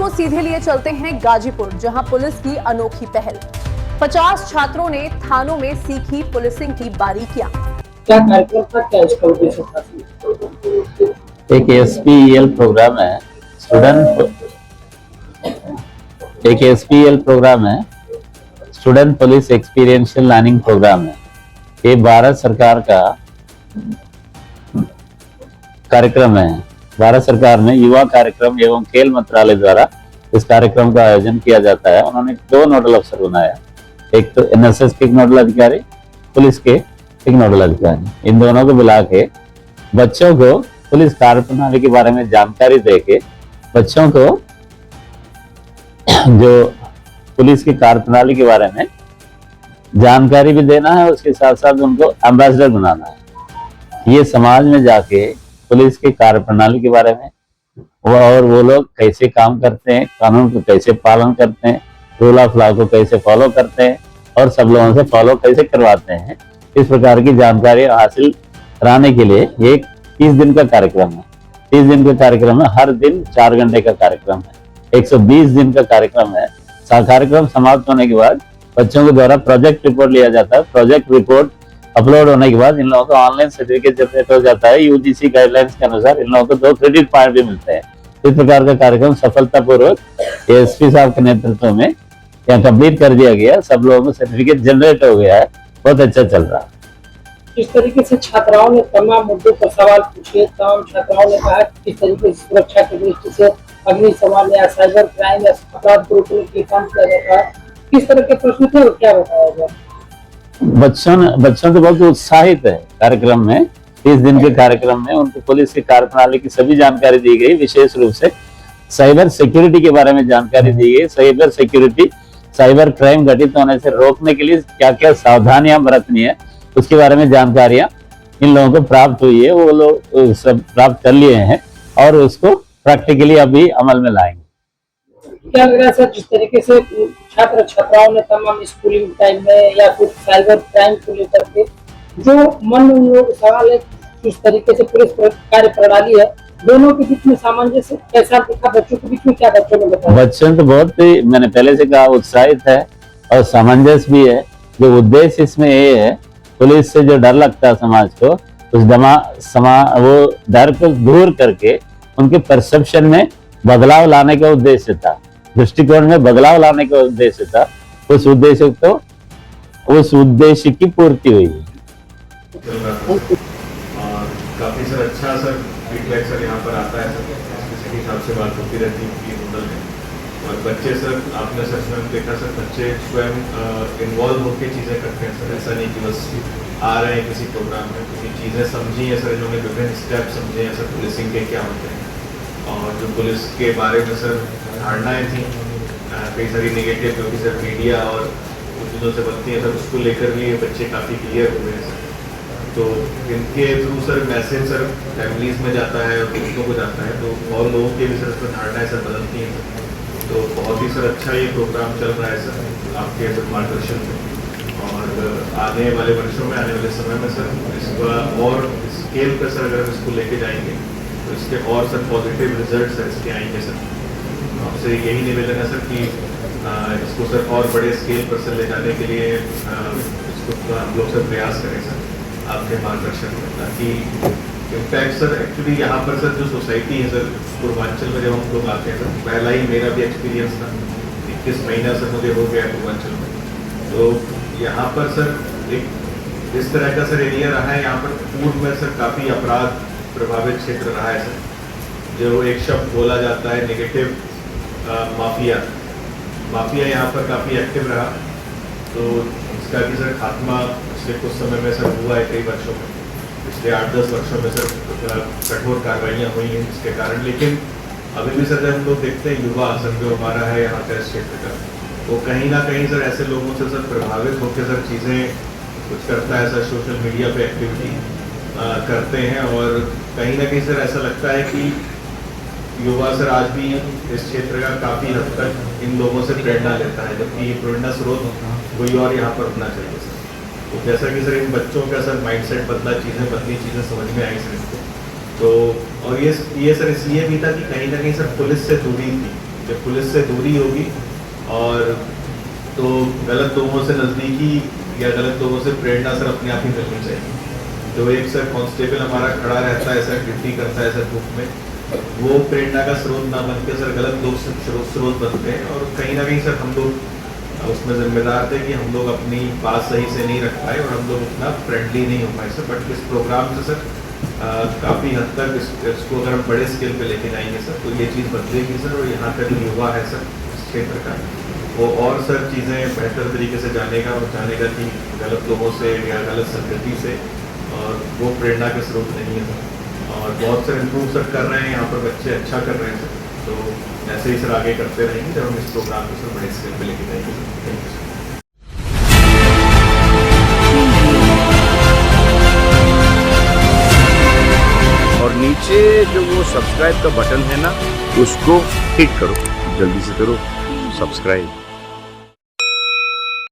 आपको सीधे लिए चलते हैं गाजीपुर, जहां पुलिस की अनोखी पहल। 50 छात्रों ने थानों में सीखी पुलिसिंग की बारीकियां। क्या कार्यक्रम था, क्या इसका उद्देश्य था? एक एसपीएल प्रोग्राम है, student police experiential learning program है। ये भारत सरकार का कार्यक्रम है। भारत सरकार ने युवा कार्यक्रम एवं खेल मंत्रालय द्वारा इस कार्यक्रम का आयोजन किया जाता है। उन्होंने 2 नोडल अफसर बनाया, एक तो एनएसएस के एक नोडल अधिकारी, पुलिस के एक नोडल अधिकारी। इन दोनों को बुला के बच्चों को पुलिस कार्य प्रणाली के बारे में जानकारी देके बच्चों को जो पुलिस की कार्य प्रणाली के बारे में जानकारी भी देना है, उसके साथ साथ उनको एम्बेसडर बनाना है। ये समाज में जाके पुलिस की कार्य प्रणाली के बारे में और वो लोग कैसे काम करते हैं, कानून को कैसे पालन करते हैं, रूल ऑफ लॉ को कैसे फॉलो करते हैं और सब लोगों से फॉलो कैसे करवाते हैं, इस प्रकार की जानकारी हासिल कराने के लिए एक 30 दिन का कार्यक्रम है। 30 दिन के कार्यक्रम में हर दिन 4 घंटे का कार्यक्रम है। 120 दिन का कार्यक्रम है। कार्यक्रम समाप्त होने के बाद बच्चों के द्वारा प्रोजेक्ट रिपोर्ट लिया जाता है। प्रोजेक्ट रिपोर्ट अपलोड होने के बाद इन लोगों को ऑनलाइन सर्टिफिकेट जनरेट हो जाता है। यूजीसी गाइडलाइंस के अनुसार इन लोगों को 2 क्रेडिट पॉइंट भी मिलते हैं। इस प्रकार का कार्यक्रम सफलतापूर्वक एसपी साहब के नेतृत्व में यहाँ कंप्लीट कर दिया गया। सब लोगों को सर्टिफिकेट जनरेट हो गया है, बहुत अच्छा चल रहा है। इस तरीके से छात्राओं ने तमाम मुद्दों पर सवाल पूछे। तमाम छात्राओं ने कहा किस तरीके से सुरक्षा की दृष्टि से अग्निशमन या साइबर क्राइम या अपराध को रोकने के लिए काम किया जाता है, किस तरह के प्रश्न थे और क्या बताया गया? बच्चों तो बहुत उत्साहित है। कार्यक्रम में 30 दिन के कार्यक्रम में उनको पुलिस की कार्य प्रणाली की सभी जानकारी दी गई। विशेष रूप से साइबर सिक्योरिटी के बारे में जानकारी दी गई। साइबर सिक्योरिटी, साइबर क्राइम घटित होने से रोकने के लिए क्या क्या सावधानियां बरतनी है, उसके बारे में जानकारियां इन लोगों को प्राप्त हुई है। वो लोग सब प्राप्त कर लिए हैं और उसको प्रैक्टिकली अभी अमल में लाएंगे। क्या लग रहा है सर, जिस तरीके से छात्र छात्राओं ने तमाम स्कूलिंग टाइम में या फिर साइबर क्राइम को लेकर के जो मन में उन लोगों को सवाल है, किस तरीके से पुलिस कार्य प्रणाली है, दोनों के बीच में सामंजस्य कैसा दिखा? बच्चों के बीच में क्या बच्चों ने बताया? बच्चों तो बहुत ही, मैंने पहले से कहा, उत्साहित है और सामंजस्य भी है। जो उद्देश्य इसमें ये है, पुलिस से जो डर लगता है समाज को, उस वो डर को दूर करके उनके परसेप्शन में बदलाव लाने का उद्देश्य था, दृष्टिकोण में बदलाव लाने का उद्देश्य था। उस उद्देश्य की पूर्ति हुई। काफी सर अच्छा सर फीडबैक सर यहाँ पर आता है सर, इसके हिसाब से बात होती रहती है नोडल में। और बच्चे सर, आपने सर स्वयं देखा सर, बच्चे स्वयं इन्वॉल्व होकर चीज़ें करते हैं सर। ऐसा नहीं कि बस आ रहे हैं किसी प्रोग्राम में, कुछ चीज़ें समझी हैं सर, इन्होंने विभिन्न स्टेप समझे हैं सर पुलिसिंग के क्या होते हैं। और जो पुलिस के बारे में सर धारणाएँ थी कई सारी नेगेटिव, क्योंकि सर मीडिया और कुछ चीज़ों से बनती है सर, उसको लेकर भी ये बच्चे काफ़ी क्लियर हुए हैं सर। तो इनके through sir message sir families में जाता है और दोस्तों को जाता है, तो और लोगों के भी सर इस पर धारणाएँ सर बदलती हैं सर। तो बहुत ही सर अच्छा ये प्रोग्राम चल रहा है सर आपके सर मार्गदर्शन में। और आने वाले वर्षों में, आने वाले समय में सर इसका और स्केल पर सर अगर हम इसको लेके जाएंगे तो इसके और सर पॉजिटिव रिजल्ट सर इसके आएंगे सर। आपसे यही निवेदन है सर कि इसको सर और बड़े स्केल पर सर ले जाने के लिए इसको हम लोग सर प्रयास करें सर आपके मार्गदर्शन में, ताकि इम्पैक्ट सर एक्चुअली यहाँ पर सर जो सोसाइटी है सर पूर्वांचल में जब हम लोग आते हैं सर, पहला ही मेरा भी एक्सपीरियंस था, 21 महीना सर मुझे हो गया पूर्वांचल में। तो यहाँ पर सर एक इस तरह का सर एरिया रहा है। यहाँ पर पूर्व में सर काफ़ी अपराध प्रभावित क्षेत्र रहा है सर। जो एक शब्द बोला जाता है नेगेटिव, माफिया यहाँ पर काफ़ी एक्टिव रहा। तो इसका भी सर खात्मा पिछले कुछ समय में सर हुआ है, कई वर्षों में, पिछले 8-10 वर्षों में सर कठोर कार्रवाइयाँ हुई हैं इसके कारण। लेकिन अभी भी सर जब हम लोग देखते हैं युवा सर जो हमारा है यहाँ का इस क्षेत्र का, वो कहीं ना कहीं सर ऐसे लोगों से सर प्रभावित होकर सर चीज़ें कुछ करता है सर, सोशल मीडिया पे एक्टिविटी करते हैं। और कहीं ना कहीं सर ऐसा लगता है कि युवा सर आज भी इस क्षेत्र का काफ़ी हद तक इन लोगों से प्रेरणा लेता है, जबकि ये प्रेरणा स्रोत कोई और यहाँ पर होना चाहिए सर। तो जैसा कि सर इन बच्चों का सर माइंडसेट बदला, चीज़ें बदली, चीज़ें समझ में आई सर इनको। तो और ये सर इसलिए भी था कि कहीं ना कहीं सर पुलिस से दूरी थी, जब पुलिस से दूरी होगी और तो गलत लोगों से नज़दीकी या गलत लोगों से प्रेरणा सर अपने आप ही मिलनी चाहिए। जो एक सर कांस्टेबल हमारा खड़ा रहता है सर, ड्यूटी करता है सर धूप में, वो प्रेरणा का स्रोत ना बन के सर गलत लोग से स्रोत बनते हैं। और कहीं ना कहीं सर हम लोग उसमें जिम्मेदार थे कि हम लोग अपनी बात सही से नहीं रख पाए और हम लोग उतना फ्रेंडली नहीं हो पाए सर। बट इस प्रोग्राम से सर काफ़ी हद तक इसको अगर हम बड़े स्केल पे लेके जाएंगे सर तो ये चीज़ बदलेगी सर। और यहाँ का जो युवा है सर इस क्षेत्र का, वो और सर चीज़ें बेहतर तरीके से जानेगा और जानेगा कि गलत लोगों से या गलत संगति से, और वो प्रेरणा के स्रोत नहीं है सर। और बहुत सर इम्प्रूव सर कर रहे हैं यहाँ पर, बच्चे अच्छा कर रहे हैं सर। तो ऐसे ही सर आगे करते रहेंगे जब हम इस प्रोग्राम को सर बड़े स्केल पे लेके जाएंगे सर। Thank you sir. और नीचे जो वो सब्सक्राइब का बटन है ना, उसको हिट करो, जल्दी से करो सब्सक्राइब।